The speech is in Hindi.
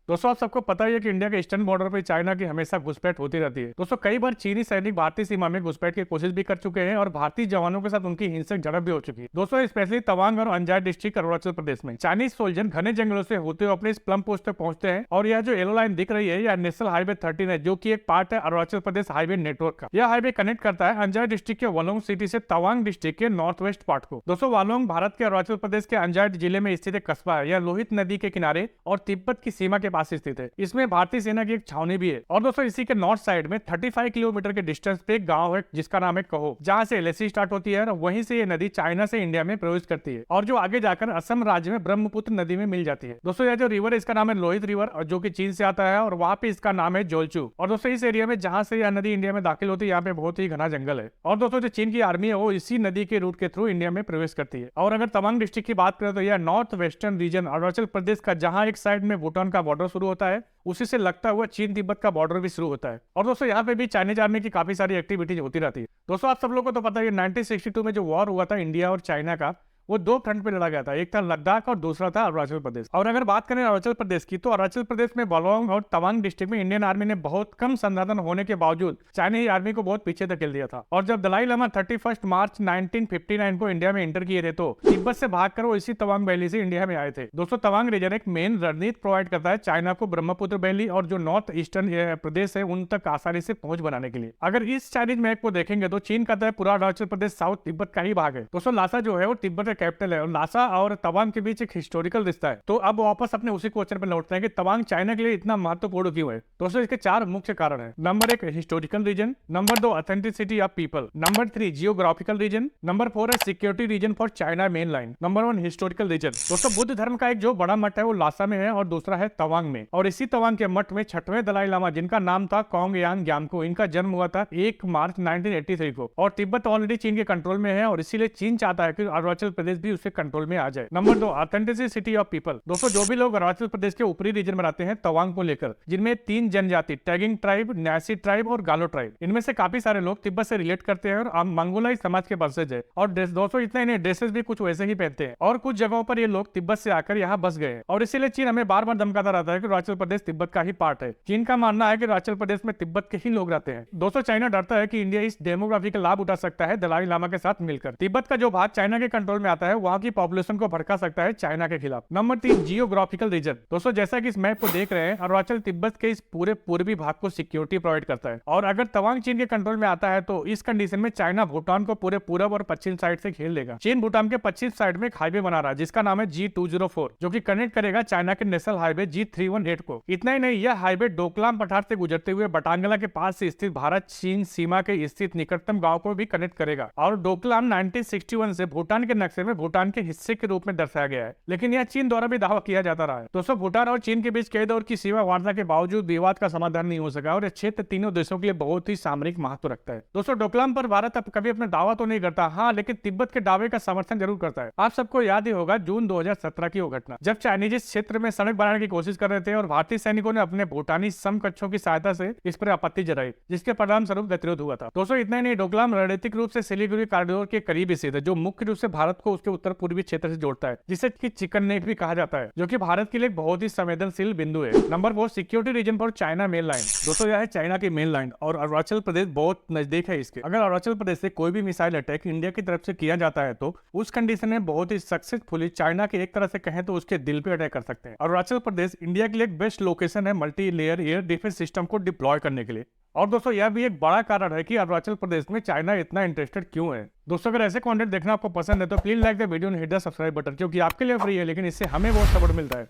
दोस्तों आप सबको पता ही है कि इंडिया के ईस्टर्न बॉर्डर पर चाइना की हमेशा घुसपैठ होती रहती है। दोस्तों कई बार चीनी सैनिक भारतीय सीमा में घुसपैठ की कोशिश भी कर चुके हैं और भारतीय जवानों के साथ उनकी हिंसक झड़प भी हो चुकी है। दोस्तों स्पेशली तवांग और अंजार डिस्ट्रिक्ट अरुणाचल प्रदेश में चाइनीज सोल्जर घने जंगलों से होते हुए अपने इस प्लम पोस्ट तक पहुंचते हैं और यह जो येलो लाइन दिख रही है यह नेशनल हाईवे 13 है, जो की एक पार्ट है अरुणाचल प्रदेश हाईवे नेटवर्क का। यह हाईवे कनेक्ट करता है अंजार डिस्ट्रिक्ट के वालोंग सिटी से तवांग डिस्ट्रिक्ट के नॉर्थ वेस्ट पार्ट को। दोस्तों वालोंग भारत के अरुणाचल प्रदेश के अंजार जिले में स्थित एक कस्बा है। यह लोहित नदी के किनारे और तिब्बत की सीमा के पास स्थित है। इसमें भारतीय सेना की एक छावनी भी है। और दोस्तों इसी के नॉर्थ साइड में 35 किलोमीटर के डिस्टेंस पे एक गांव है जिसका नाम है कहो, जहां से एलएसी स्टार्ट होती है और वहीं से ये नदी चाइना से इंडिया में प्रवेश करती है और जो आगे जाकर असम राज्य में ब्रह्मपुत्र नदी में मिल जाती है। दोस्तों यह जो रिवर है इसका नाम है लोहित रिवर और जो कि चीन से आता है और वहां पे इसका नाम है जोलचू। और दोस्तों इस एरिया में जहां से यह नदी इंडिया में दाखिल होती है यहाँ पे बहुत ही घना जंगल है। और दोस्तों जो चीन की आर्मी है वो इसी नदी के रूट के थ्रू इंडिया में प्रवेश करती है। और अगर तवांग डिस्ट्रिक्ट की बात करें तो यह north western region Arunachal Pradesh का, जहां एक साइड में भूटान का बॉर्डर शुरू होता है उसी से लगता हुआ चीन तिब्बत का बॉर्डर भी शुरू होता है। और दोस्तों यहाँ पे भी चाइनीज आर्मी की काफी सारी एक्टिविटीज होती रहती है। दोस्तों आप सब लोगों को तो पता है 1962 में जो वॉर हुआ था इंडिया और चाइना का, वो दो फ्रंट पे लड़ा गया था, एक था लद्दाख और दूसरा था अरुणाचल प्रदेश। और अगर बात करें अरुणाचल प्रदेश की तो अरुणाचल प्रदेश में बालोंग और तवांग डिस्ट्रिक्ट में इंडियन आर्मी ने बहुत कम संसाधन होने के बावजूद चाइनीज आर्मी को बहुत पीछे धकेल दिया था। और जब दलाई लामा 31 मार्च 1959 को इंडिया में एंटर किए थे तो तिब्बत से भागकर वो इसी तवांग वैली से इंडिया में आए थे। दोस्तों तवांग रीजन एक मेन रणनीति प्रोवाइड करता है चाइना को ब्रह्मपुत्र वैली और जो नॉर्थ ईस्टर्न प्रदेश है उन तक आसानी से पहुंच बनाने के लिए। अगर इस चाइनीज मैप को देखेंगे तो चीन का तो पूरा अरुणाचल प्रदेश साउथ तिब्बत का ही भाग है। दोस्तों लासा जो है वो तिब्बत का कैपिटल है और लासा और तवांग के बीच एक हिस्टोरिकल रिश्ता है। तो अब वापस अपने उसी क्वेश्चन पर लौटते हैं कि तवांग चाइना के लिए इतना महत्वपूर्ण क्यों है। दोस्तों इसके चार मुख्य कारण हैं। Number 1 historical reason, number 2 authenticity of people, number 3 geographical reason, number 4 है security reason for China main line, number 1 historical reason. दोस्तों बुद्ध धर्म का एक जो बड़ा मठ है वो लासा में है और दूसरा है तवांग में। और इसी तवांग के मठ में 6वें दलाई लामा, जिनका नाम था कॉन्ग यांग ग्यामको, इनका जन्म हुआ था 1 मार्च 1983 को। और तिब्बत ऑलरेडी चीन के कंट्रोल में है और इसीलिए चीन चाहता है कि अरुणाचल प्रदेश भी उसके कंट्रोल में आ जाए। Number 2 authenticity of people. दोस्तों जो भी लोग अरुणाचल प्रदेश के ऊपरी रीजन में रहते हैं तवांग को लेकर, जिनमें 3 जनजाति टैगिंग ट्राइब, न्यासी ट्राइब और गालो ट्राइब, इनमें से काफी सारे लोग तिब्बत से रिलेट करते हैं और मंगोलाई समाज के वंशज है। और दोस्तों इतना ही ड्रेसेस भी कुछ वैसे ही पहनते हैं और कुछ जगहों पर ये लोग तिब्बत से आकर यहाँ बस गए और इसीलिए चीन हमें बार बार धमकाता रहता है कि अरुणाचल प्रदेश तिब्बत का ही पार्ट है। चीन का मानना है कि अरुणाचल प्रदेश में तिब्बत के ही लोग रहते हैं। दोस्तों चाइना डरता है कि इंडिया इस डेमोग्राफी का लाभ उठा सकता है दलाई लामा के साथ मिलकर। तिब्बत का जो भाग चाइना के कंट्रोल में आता है वहां की पॉपुलेशन को भड़का सकता है चाइना के खिलाफ। Number 3 geographical reason. दोस्तों जैसा कि इस मैप को देख रहे हैं अरुणाचल तिब्बत के इस पूरे पूर्वी भाग को सिक्योरिटी प्रोवाइड करता है और अगर तवांग चीन के कंट्रोल में आता है तो इस कंडीशन में चाइना भूटान को पूरे पूरब और पश्चिम साइड से घेर लेगा। चीन भूटान के पश्चिम साइड में एक हाईवे बना रहा है जिसका नाम है G204, जो कि कनेक्ट करेगा चाइना के नेशनल हाईवे G318 को। इतना ही नहीं, यह हाईवे डोकलाम पठार से गुजरते हुए बटांगला के पास से स्थित भारत चीन सीमा के स्थित निकटतम गांव को भी कनेक्ट करेगा। और डोकलाम 1961 से भूटान के नक्शे में भूटान के हिस्से के रूप में दर्शाया गया है, लेकिन यह चीन द्वारा भी दावा किया जाता रहा है। दोस्तों भूटान और चीन के बीच कई दौर की सीमा वार्ता के बावजूद विवाद का समाधान नहीं हो सका और यह क्षेत्र तीनों देशों के लिए बहुत ही सामरिक महत्व रखता है। दोस्तों डोकलाम पर भारत अब कभी अपना दावा तो नहीं करता, हाँ, लेकिन तिब्बत के दावे का समर्थन जरूर करता है। आप सबको याद ही होगा जून 2017 की वो घटना, जब चाइनीज इस क्षेत्र में सड़क बनाने की कोशिश कर रहे थे और भारतीय सैनिकों ने अपने भूटानी समकक्षों की सहायता से इस पर आपत्ति जताई, जिसके परिणाम स्वरूप गतिरोध हुआ था। दोस्तों इतना ही नहीं, डोकलाम रणनीतिक रूप से सिलीगुड़ी कॉरिडोर के करीब स्थित है, जो मुख्य रूप से भारत को उसके उत्तर पूर्वी क्षेत्र से जोड़ता है, जिसे चिकन नेक भी कहा जाता है, जो कि भारत के लिए बहुत ही संवेदनशील बिंदु है। Number 4 security reason for China main line. दोस्तों यह है चाइना की मेन लाइन और अरुणाचल प्रदेश बहुत नजदीक है इसके। अगर अरुणाचल प्रदेश से कोई भी मिसाइल अटैक इंडिया की तरफ से किया जाता है तो उस कंडीशन में बहुत ही सक्सेसफुली चाइना के एक तरह से कहें तो उसके दिल पे अटैक कर सकते हैं। अरुणाचल प्रदेश इंडिया के लिए एक बेस्ट लोकेशन है multi layer air defence system को डिप्लॉय करने के लिए। और दोस्तों यह भी एक बड़ा कारण है कि अरुणाचल प्रदेश में चाइना इतना इंटरेस्टेड क्यों है। दोस्तों अगर ऐसे कंटेंट देखना आपको पसंद है तो please like the video and hit the subscribe button, क्योंकि आपके लिए फ्री है लेकिन इससे हमें बहुत सपोर्ट मिलता है।